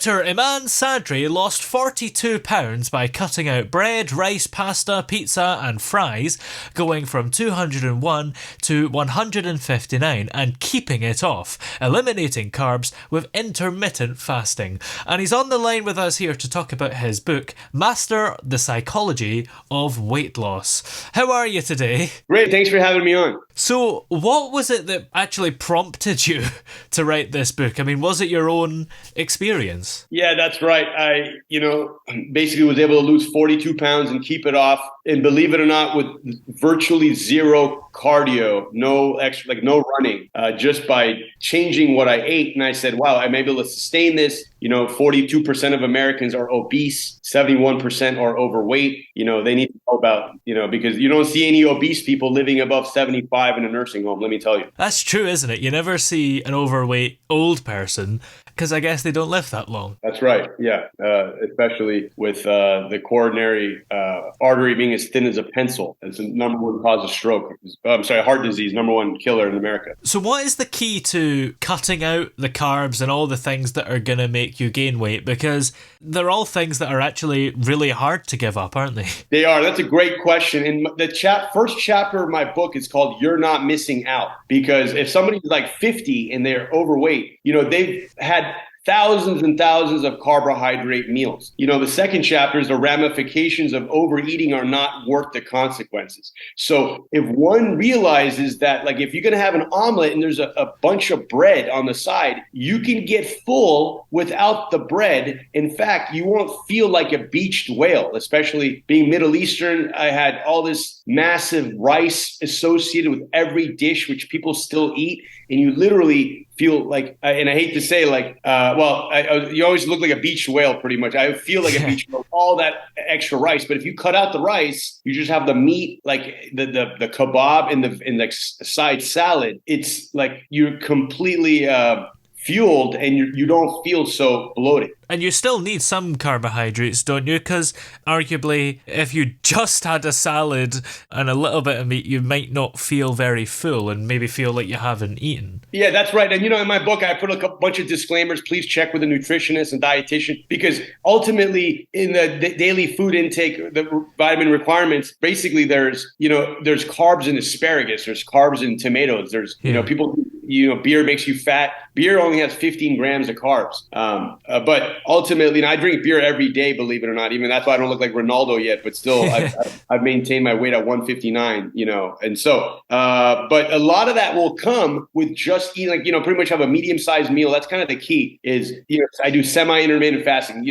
Dr. Iman Sadri lost 42 pounds by cutting out bread, rice, pasta, pizza and fries, going from 201 to 159 and keeping it off, eliminating carbs with intermittent fasting. And he's on the line with us here to talk about his book, Master the Psychology of Weight Loss. How are you today? Great, thanks for having me on. So, what was it that actually prompted you to write this book? I mean, was it your own experience? Yeah, that's right. I, basically was able to lose 42 pounds and keep it off. And believe it or not, with virtually zero cardio, no extra, no running, just by changing what I ate. And I said, wow, I'm able to sustain this. 42% of Americans are obese, 71% are overweight. They need to know about, because you don't see any obese people living above 75 in a nursing home, let me tell you. That's true, isn't it? You never see an overweight old person because I guess they don't live that long. That's right. Yeah. Especially with the coronary artery being as thin as a pencil. It's the number one cause of stroke. Heart disease, number one killer in America. So what is the key to cutting out the carbs and all the things that are going to make you gain weight? Because they're all things that are actually really hard to give up, aren't they? They are. That's a great question. And the first chapter of my book is called You're Not Missing Out. Because if somebody's like 50 and they're overweight, they've had thousands and thousands of carbohydrate meals. The second chapter is the ramifications of overeating are not worth the consequences. So if one realizes that, if you're going to have an omelet and there's a bunch of bread on the side, you can get full without the bread. In fact, you won't feel like a beached whale, especially being Middle Eastern. I had all this massive rice associated with every dish, which people still eat. And you literally feel like, and I hate to say you always look like a beached whale pretty much. I feel like a beached whale, all that extra rice. But if you cut out the rice, you just have the meat, like the kebab and the side salad. It's like you're completely fueled and you don't feel so bloated. And you still need some carbohydrates, don't you? Because arguably, if you just had a salad and a little bit of meat, you might not feel very full and maybe feel like you haven't eaten. Yeah, that's right. And in my book, I put a bunch of disclaimers. Please check with a nutritionist and dietitian, because ultimately in the daily food intake, the vitamin requirements, basically there's carbs in asparagus, there's carbs in tomatoes, there's, people, beer makes you fat. Beer only has 15 grams of carbs. But ultimately, I drink beer every day, believe it or not. Even that's why I don't look like Ronaldo yet, but still I've maintained my weight at 159, and so, but a lot of that will come with just eating, pretty much have a medium-sized meal. That's kind of the key is, I do semi-intermittent fasting.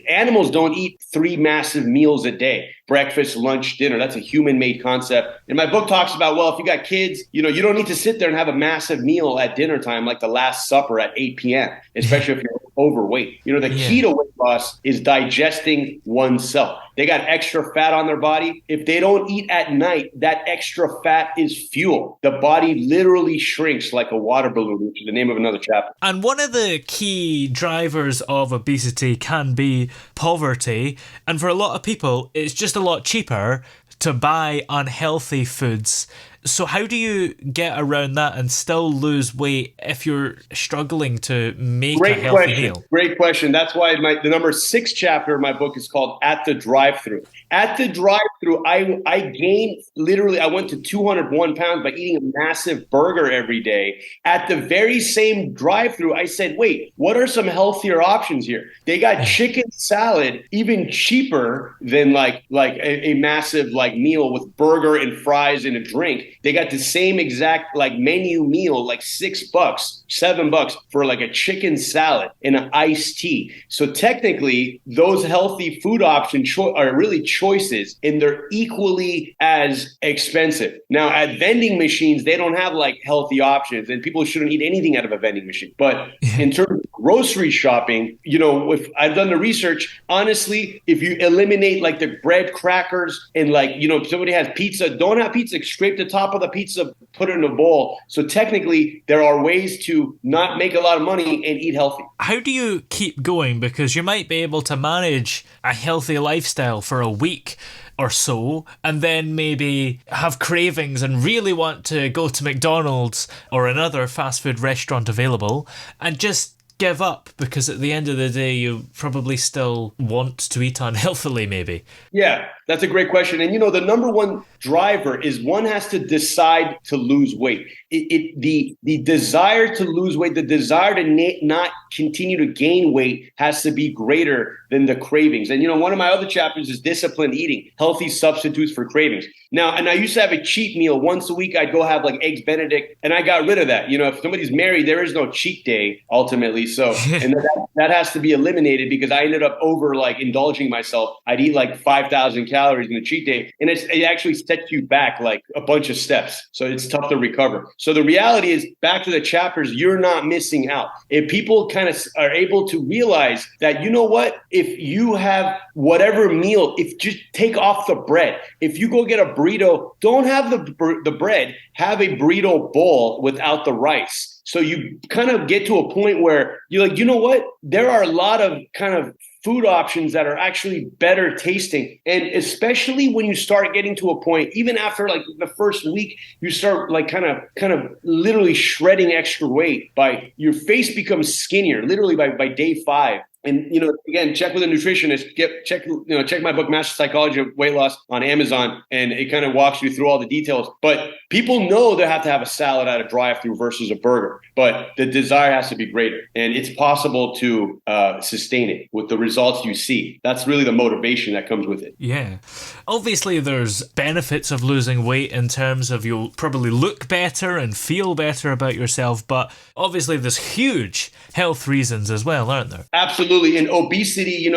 Animals don't eat 3 massive meals a day. Breakfast, lunch, dinner. That's a human-made concept. And my book talks about, well, if you got kids, you don't need to sit there and have a massive meal at dinner time like the Last Supper at 8 p.m., especially if you're overweight. The key to weight loss is digesting oneself. They got extra fat on their body. If they don't eat at night, that extra fat is fuel. The body literally shrinks like a water balloon, which is the name of another chapter. And one of the key drivers of obesity can be poverty. And for a lot of people, it's just a lot cheaper to buy unhealthy foods. So how do you get around that and still lose weight if you're struggling to make a healthy meal? Great question. That's why the number 6 chapter of my book is called At the Drive-Thru. At the drive-thru, I gained, literally, I went to 201 pounds by eating a massive burger every day. At the very same drive-thru, I said, wait, what are some healthier options here? They got chicken salad, even cheaper than like a massive meal with burger and fries and a drink. They got the same exact menu meal, $6, $7 for a chicken salad and an iced tea. So technically, those healthy food options are really choices, and they're equally as expensive. Now, at vending machines, they don't have healthy options, and people shouldn't eat anything out of a vending machine. But in terms of grocery shopping, if I've done the research, honestly, if you eliminate the bread crackers and if somebody has pizza, don't have pizza, scrape the top of the pizza, put it in a bowl. So technically, there are ways to not make a lot of money and eat healthy. How do you keep going? Because you might be able to manage a healthy lifestyle for a week or so, and then maybe have cravings and really want to go to McDonald's or another fast food restaurant available and just give up because at the end of the day, you probably still want to eat unhealthily, maybe? Yeah, that's a great question. And the number one driver is one has to decide to lose weight. The desire to lose weight, the desire to not continue to gain weight has to be greater than the cravings. And one of my other chapters is disciplined eating, healthy substitutes for cravings. Now, and I used to have a cheat meal once a week. I'd go have like eggs Benedict, and I got rid of that. If somebody's married, there is no cheat day ultimately. So, and that has to be eliminated because I ended up over like indulging myself. I'd eat like 5,000 calories in a cheat day, and it actually sets you back like a bunch of steps. So it's tough to recover. So the reality is, back to the chapters, you're not missing out. If people kind of are able to realize that, you know what, if you have whatever meal, if just take off the bread. If you go get a burrito, don't have the bread, have a burrito bowl without the rice. So you kind of get to a point where you're like, you know what, there are a lot of kind of food options that are actually better tasting. And especially when you start getting to a point, even after like the first week, you start like kind of literally shredding extra weight. By your face becomes skinnier literally by day 5. And, again, check with a nutritionist, check my book, Master Psychology of Weight Loss, on Amazon. And it kind of walks you through all the details. But people know they have to have a salad at a drive-thru versus a burger. But the desire has to be greater. And it's possible to sustain it with the results you see. That's really the motivation that comes with it. Yeah. Obviously, there's benefits of losing weight in terms of you'll probably look better and feel better about yourself. But obviously, there's huge health reasons as well, aren't there? Absolutely. And obesity,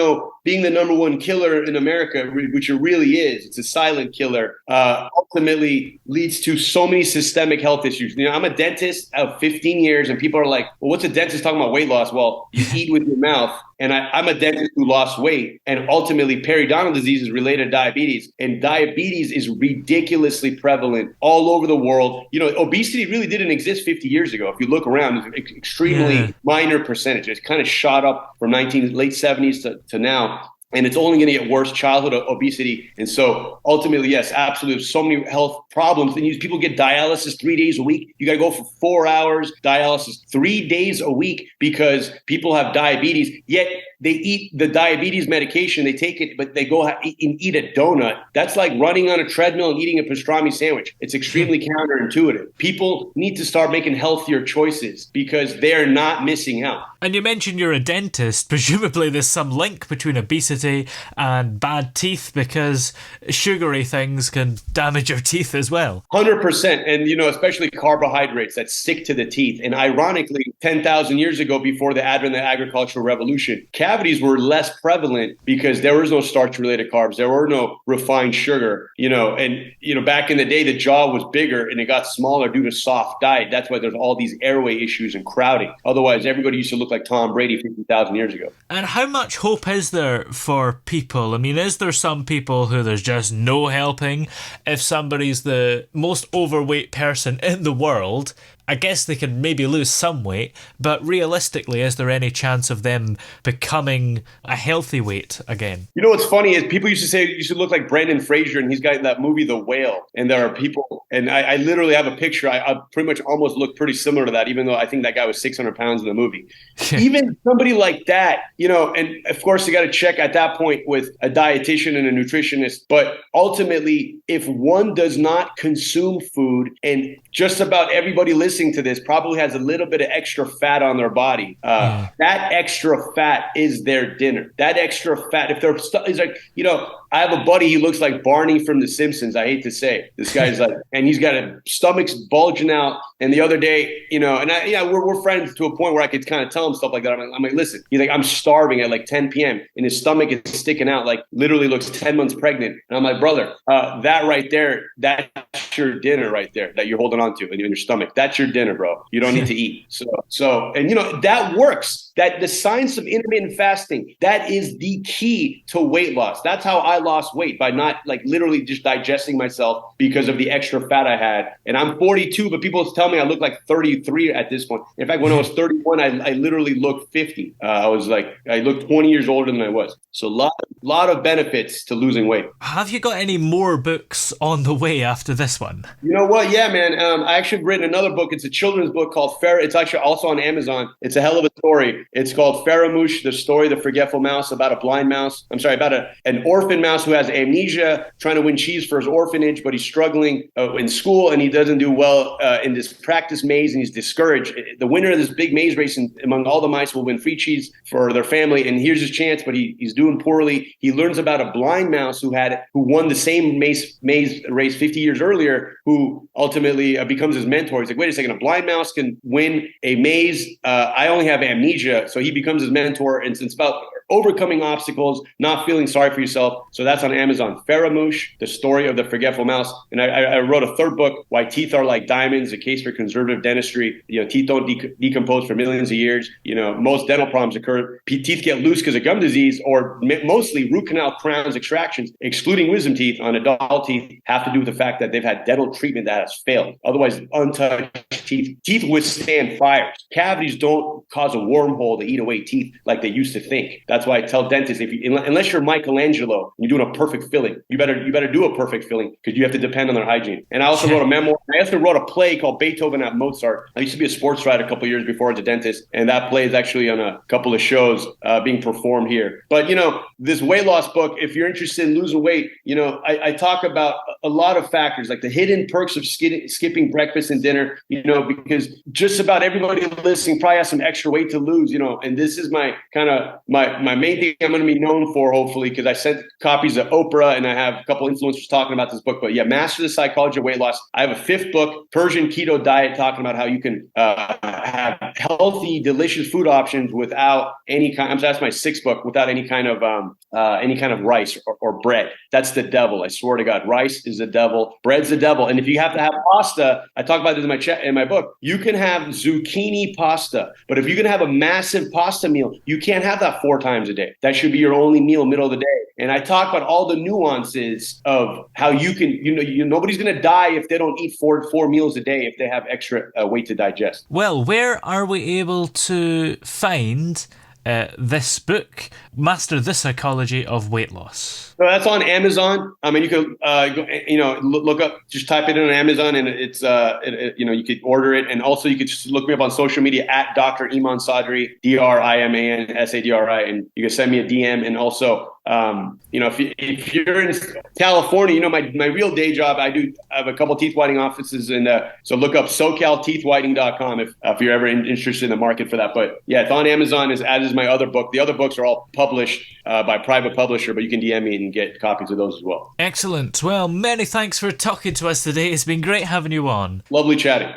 being the number one killer in America, which it really is, it's a silent killer, ultimately leads to so many systemic health issues. I'm a dentist of 15 years, and people are like, well, what's a dentist talking about weight loss? Well, you eat with your mouth. And I'm a dentist who lost weight, and ultimately periodontal disease is related to diabetes, and diabetes is ridiculously prevalent all over the world. Obesity really didn't exist 50 years ago. If you look around, it's an extremely minor percentage. It's kind of shot up from late 70s to now. And it's only going to get worse, childhood obesity. And so ultimately, yes, absolutely. So many health problems. And people get dialysis 3 days a week. You got to go for 4 hours, dialysis 3 days a week because people have diabetes. Yet they eat the diabetes medication. They take it, but they go and eat a donut. That's like running on a treadmill and eating a pastrami sandwich. It's extremely counterintuitive. People need to start making healthier choices because they're not missing out. And you mentioned you're a dentist. Presumably there's some link between obesity and bad teeth because sugary things can damage your teeth as well. 100%. And, especially carbohydrates that stick to the teeth. And ironically, 10,000 years ago, before the advent of the agricultural revolution, cavities were less prevalent because there was no starch-related carbs. There were no refined sugar, and, back in the day, the jaw was bigger and it got smaller due to soft diet. That's why there's all these airway issues and crowding. Otherwise, everybody used to look like Tom Brady 50,000 years ago. And how much hope is there for people? I mean, is there some people who there's just no helping? If somebody's the most overweight person in the world, I guess they can maybe lose some weight, but realistically, is there any chance of them becoming a healthy weight again? What's funny is people used to say you should look like Brendan Fraser, and he's got that movie, The Whale. And there are people, and I literally have a picture. I pretty much almost look pretty similar to that, even though I think that guy was 600 pounds in the movie. Even somebody like that, and of course you got to check at that point with a dietitian and a nutritionist. But ultimately, if one does not consume food, and just about everybody listening to this probably has a little bit of extra fat on their body. That extra fat is their dinner. That extra fat, if they're is like, I have a buddy, he looks like Barney from The Simpsons. I hate to say this guy's like, and he's got a stomach's bulging out. And the other day, we're friends to a point where I could kind of tell him stuff like that. I'm like, listen, he's like, I'm starving at like 10 p.m. and his stomach is sticking out, like literally looks 10 months pregnant. And I'm like, brother, that right there, that's your dinner right there that you're holding on to in your stomach. That's your dinner, bro. You don't need to eat. So, and that works. That the science of intermittent fasting, that is the key to weight loss. That's how I lost weight, by not like literally just digesting myself because of the extra fat I had. And I'm 42, but people tell me I look like 33 at this point. In fact, when I was 31, I literally looked 50. I looked 20 years older than I was. So a lot of benefits to losing weight. Have you got any more books on the way after this one? You know what? Yeah, man. I actually have written another book. It's a children's book called It's actually also on Amazon. It's a hell of a story. It's called Faramoosh, the story of the forgetful mouse, about a blind mouse. I'm sorry, about an orphan mouse who has amnesia, trying to win cheese for his orphanage, but he's struggling in school and he doesn't do well in this practice maze, and he's discouraged. The winner of this big maze race among all the mice will win free cheese for their family, and here's his chance, but he's doing poorly. He learns about a blind mouse who won the same maze race 50 years earlier, who ultimately becomes his mentor. He's like, wait a second, a blind mouse can win a maze. I only have amnesia. So he becomes his mentor, and it's about overcoming obstacles, not feeling sorry for yourself. So that's on Amazon. Faramoosh, the story of the forgetful mouse. And I wrote a third book, Why Teeth Are Like Diamonds, a case for conservative dentistry. Teeth don't decompose for millions of years. Most dental problems occur. Teeth get loose because of gum disease, or mostly root canal crowns extractions, excluding wisdom teeth on adult teeth, have to do with the fact that they've had dental treatment that has failed. Otherwise, untouched teeth withstand fires. Cavities don't cause a wormhole to eat away teeth like they used to think. That's why I tell dentists, unless you're Michelangelo and you're doing a perfect filling, you better do a perfect filling, because you have to depend on their hygiene. And I also wrote a memoir. I also wrote a play called Beethoven at Mozart. I used to be a sports writer a couple of years before I was a dentist, and that play is actually on a couple of shows being performed here. But this weight loss book, if you're interested in losing weight, I talk about a lot of factors, like the hidden perks of skipping breakfast and dinner, because just about everybody listening probably has some extra weight to lose, and this is my main thing I'm going to be known for, hopefully, because I sent copies of Oprah and I have a couple influencers talking about this book. But yeah, Master the Psychology of Weight Loss. I have a fifth book, Persian Keto Diet, talking about how you can have healthy, delicious food options without any kind. That's my sixth book, without any kind of rice or bread. That's the devil. I swear to God, rice is the devil, bread's the devil. And if you have to have pasta, I talk about this in my book. You can have zucchini pasta, but if you're going to have a massive pasta meal, you can't have that 4 times a day. That should be your only meal, middle of the day. And I talk about all the nuances of how you can, nobody's going to die if they don't eat four meals a day if they have extra weight to digest. Well, where are we able to find this book, Master the Psychology of Weight Loss? So that's on Amazon. I mean, you could, look up, just type it in on Amazon, and it's, you could order it. And also you could just look me up on social media at Dr. Iman Sadri, DRIMAN SADRI, and you can send me a DM. And also, if you're in California, my real day job, I have a couple teeth whitening offices, and so look up SoCalTeethWhitening.com if you're ever interested in the market for that. But yeah, it's on Amazon, as is my other book. The other books are all published by private publisher, but you can DM me and get copies of those as well. Excellent. Well, many thanks for talking to us today. It's been great having you on. Lovely chatting.